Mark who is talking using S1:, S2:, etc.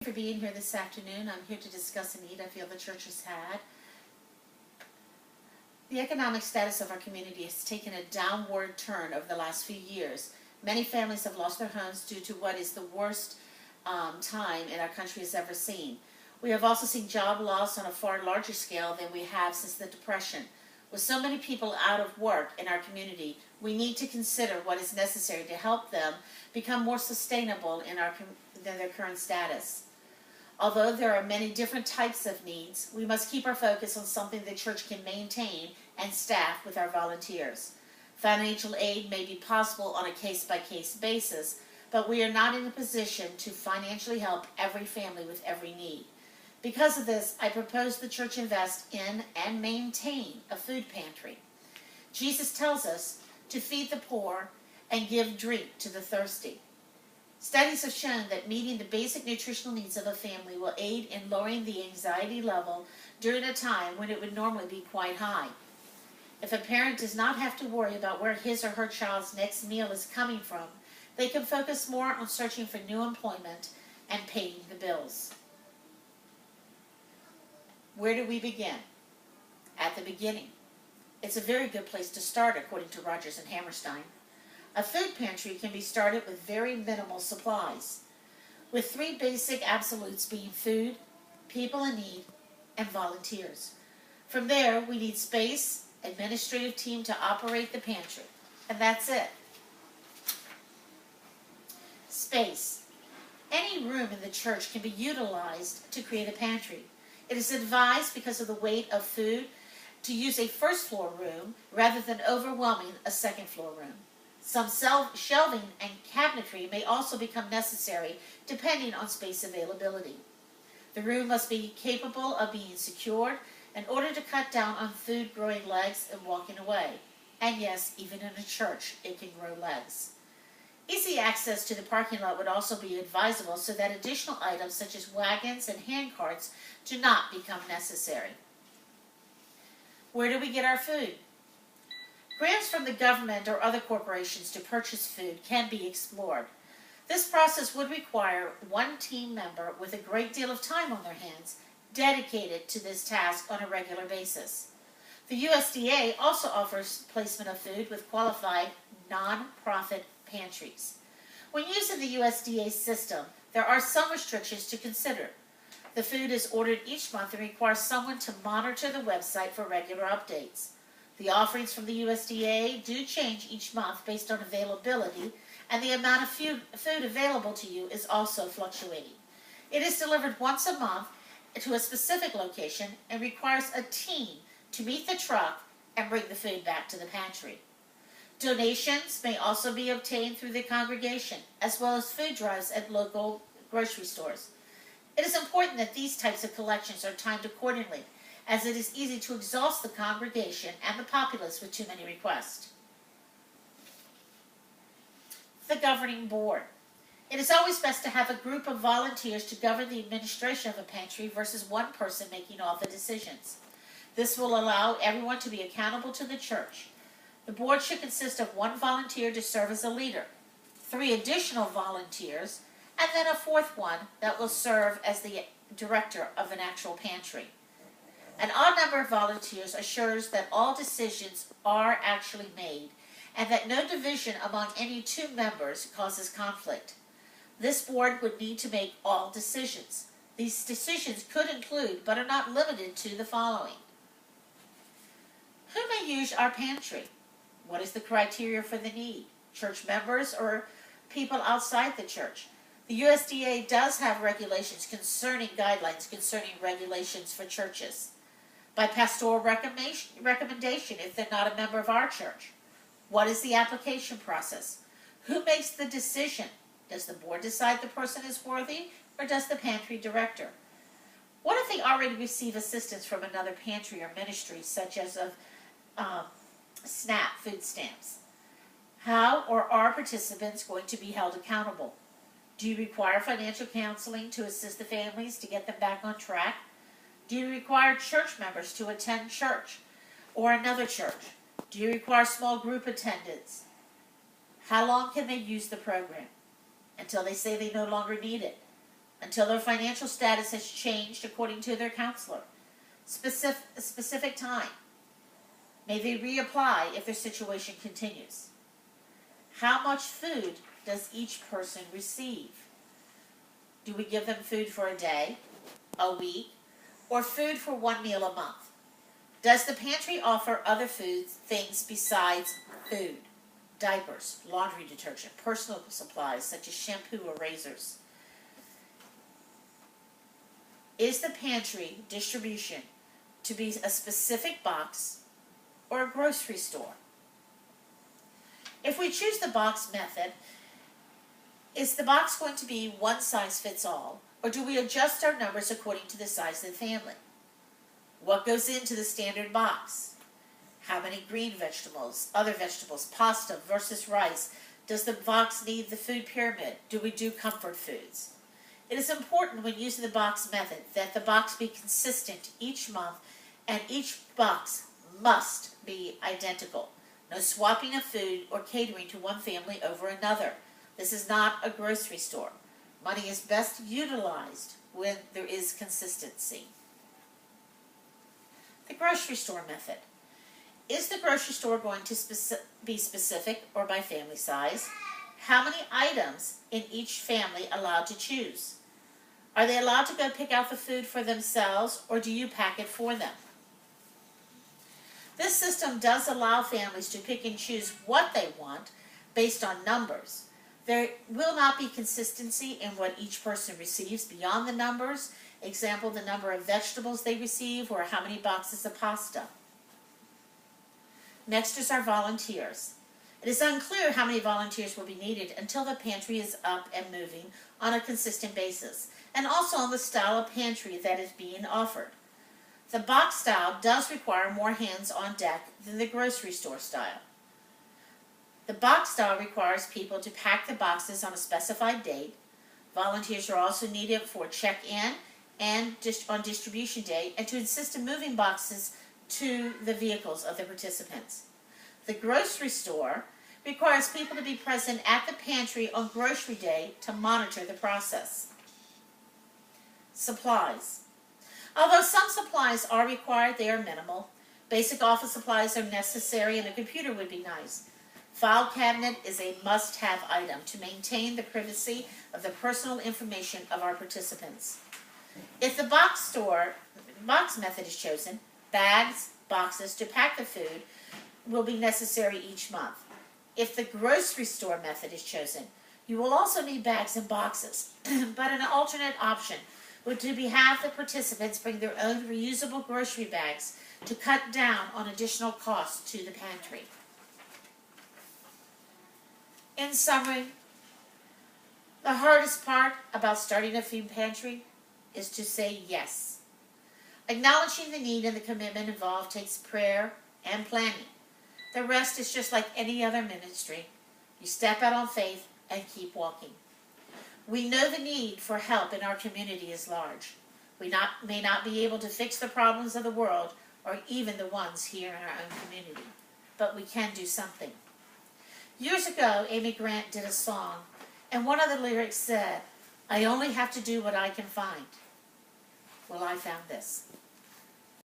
S1: For being here this afternoon. I'm here to discuss a need I feel the church has had. The economic status of our community has taken a downward turn over the last few years. Many families have lost their homes due to what is the worst time in our country has ever seen. We have also seen job loss on a far larger scale than we have since the Depression. With so many people out of work in our community, we need to consider what is necessary to help them become more sustainable than their current status. Although there are many different types of needs, we must keep our focus on something the church can maintain and staff with our volunteers. Financial aid may be possible on a case-by-case basis, but we are not in a position to financially help every family with every need. Because of this, I propose the church invest in and maintain a food pantry. Jesus tells us to feed the poor and give drink to the thirsty. Studies have shown that meeting the basic nutritional needs of a family will aid in lowering the anxiety level during a time when it would normally be quite high. If a parent does not have to worry about where his or her child's next meal is coming from, they can focus more on searching for new employment and paying the bills. Where do we begin? At the beginning. It's a very good place to start, according to Rogers and Hammerstein. A food pantry can be started with very minimal supplies, with three basic absolutes being food, people in need, and volunteers. From there, we need space, administrative team to operate the pantry, and that's it. Space. Any room in the church can be utilized to create a pantry. It is advised, because of the weight of food, to use a first floor room rather than overwhelming a second floor room. Some shelving and cabinetry may also become necessary depending on space availability. The room must be capable of being secured in order to cut down on food growing legs and walking away. And yes, even in a church, it can grow legs. Easy access to the parking lot would also be advisable so that additional items such as wagons and hand carts do not become necessary. Where do we get our food? Grants from the government or other corporations to purchase food can be explored. This process would require one team member with a great deal of time on their hands dedicated to this task on a regular basis. The USDA also offers placement of food with qualified non-profit pantries. When using the USDA system, there are some restrictions to consider. The food is ordered each month and requires someone to monitor the website for regular updates. The offerings from the USDA do change each month based on availability, and the amount of food available to you is also fluctuating. It is delivered once a month to a specific location and requires a team to meet the truck and bring the food back to the pantry. Donations may also be obtained through the congregation, as well as food drives at local grocery stores. It is important that these types of collections are timed accordingly, as it is easy to exhaust the congregation and the populace with too many requests. The governing board. It is always best to have a group of volunteers to govern the administration of a pantry versus one person making all the decisions. This will allow everyone to be accountable to the church. The board should consist of one volunteer to serve as a leader, 3 additional volunteers, and then a 4th one that will serve as the director of an actual pantry. An odd number of volunteers assures that all decisions are actually made and that no division among any 2 members causes conflict. This board would need to make all decisions. These decisions could include, but are not limited to, the following. Who may use our pantry? What is the criteria for the need? Church members or people outside the church? The USDA does have regulations guidelines concerning regulations for churches. By pastoral recommendation if they're not a member of our church. What is the application process? Who makes the decision? Does the board decide the person is worthy, or does the pantry director? What if they already receive assistance from another pantry or ministry, such as of SNAP food stamps? How or are participants going to be held accountable? Do you require financial counseling to assist the families to get them back on track? Do you require church members to attend church or another church? Do you require small group attendance? How long can they use the program? Until they say they no longer need it. until their financial status has changed according to their counselor. Specific time. May they reapply if their situation continues. How much food does each person receive? Do we give them food for a day, a week, or food for one meal a month? Does the pantry offer other things besides food? Diapers, laundry detergent, personal supplies such as shampoo or razors. Is the pantry distribution to be a specific box or a grocery store? If we choose the box method, is the box going to be one size fits all, or do we adjust our numbers according to the size of the family? What goes into the standard box? How many green vegetables, other vegetables, pasta versus rice? Does the box need the food pyramid? Do we do comfort foods? It is important when using the box method that the box be consistent each month and each box must be identical. No swapping of food or catering to one family over another. This is not a grocery store. Money is best utilized when there is consistency. The grocery store method. Is the grocery store going to be specific or by family size? How many items in each family allowed to choose? Are they allowed to go pick out the food for themselves, or do you pack it for them? This system does allow families to pick and choose what they want based on numbers. There will not be consistency in what each person receives beyond the numbers. Example, the number of vegetables they receive or how many boxes of pasta. Next is our volunteers. It is unclear how many volunteers will be needed until the pantry is up and moving on a consistent basis, and also on the style of pantry that is being offered. The box style does require more hands on deck than the grocery store style. The box style requires people to pack the boxes on a specified date. Volunteers are also needed for check-in and on distribution day, and to assist in moving boxes to the vehicles of the participants. The grocery store requires people to be present at the pantry on grocery day to monitor the process. Supplies. Although some supplies are required, they are minimal. Basic office supplies are necessary, and a computer would be nice. File cabinet is a must-have item to maintain the privacy of the personal information of our participants. If the box method is chosen, bags, boxes to pack the food will be necessary each month. If the grocery store method is chosen, you will also need bags and boxes, but an alternate option would be have the participants bring their own reusable grocery bags to cut down on additional costs to the pantry. In summary, the hardest part about starting a food pantry is to say yes. Acknowledging the need and the commitment involved takes prayer and planning. The rest is just like any other ministry. You step out on faith and keep walking. We know the need for help in our community is large. We may not be able to fix the problems of the world or even the ones here in our own community, but we can do something. Years ago, Amy Grant did a song, and one of the lyrics said, "I only have to do what I can find." Well, I found this.